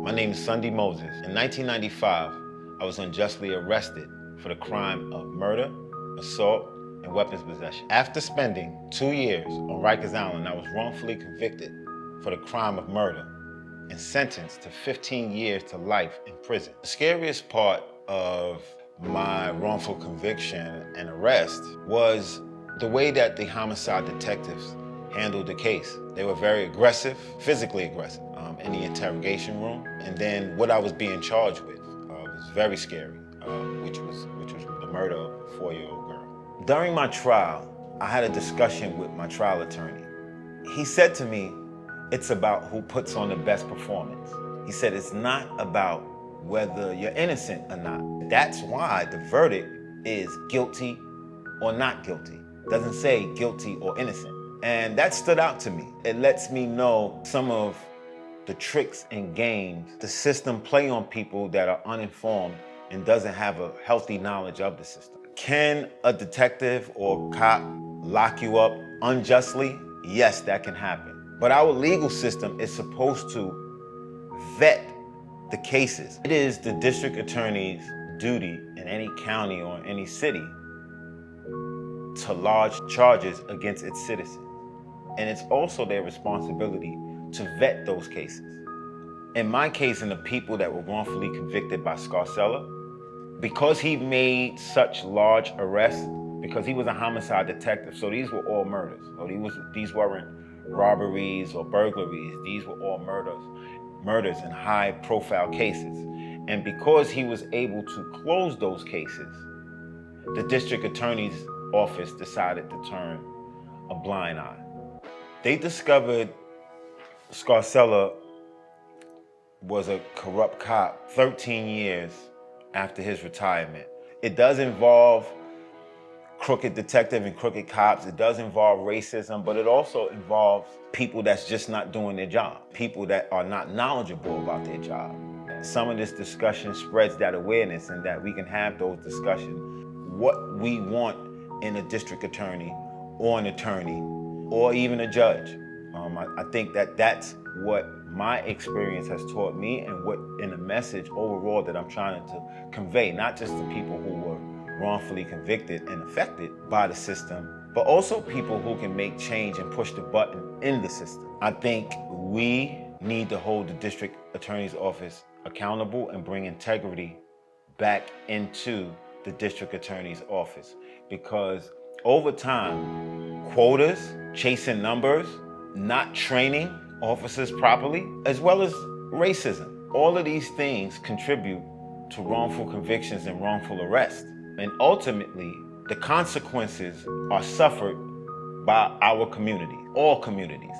My name is Sundhe Moses. In 1995, I was unjustly arrested for the crime of murder, assault, and weapons possession. After spending 2 years on Rikers Island, I was wrongfully convicted for the crime of murder and sentenced to 15 years to life in prison. The scariest part of my wrongful conviction and arrest was the way that the homicide detectives handled the case. They were very aggressive, physically aggressive, in the interrogation room. And then what I was being charged with was very scary, which was the murder of a 4-year-old girl. During my trial, I had a discussion with my trial attorney. He said to me, it's about who puts on the best performance. He said it's not about whether you're innocent or not. That's why the verdict is guilty or not guilty. It doesn't say guilty or innocent. And that stood out to me. It lets me know some of the tricks and games the system play on people that are uninformed and doesn't have a healthy knowledge of the system. Can a detective or cop lock you up unjustly? Yes, that can happen. But our legal system is supposed to vet the cases. It is the district attorney's duty in any county or any city to lodge charges against its citizens. And it's also their responsibility to vet those cases. In my case, and the people that were wrongfully convicted by Scarcella, because he made such large arrests, because he was a homicide detective, so these were all murders. So these weren't robberies or burglaries, these were all murders in high-profile cases. And because he was able to close those cases, the district attorney's office decided to turn a blind eye. They discovered Scarcella was a corrupt cop 13 years after his retirement. It does involve crooked detective and crooked cops. It does involve racism, but it also involves people that's just not doing their job, people that are not knowledgeable about their job. Some of this discussion spreads that awareness and that we can have those discussions. What we want in a district attorney or an attorney or even a judge. I think that that's what my experience has taught me and what in the message overall that I'm trying to convey, not just to people who were wrongfully convicted and affected by the system, but also people who can make change and push the button in the system. I think we need to hold the district attorney's office accountable and bring integrity back into the district attorney's office, because over time, quotas, chasing numbers, not training officers properly, as well as racism, all of these things contribute to wrongful convictions and wrongful arrest. And ultimately, the consequences are suffered by our community, all communities.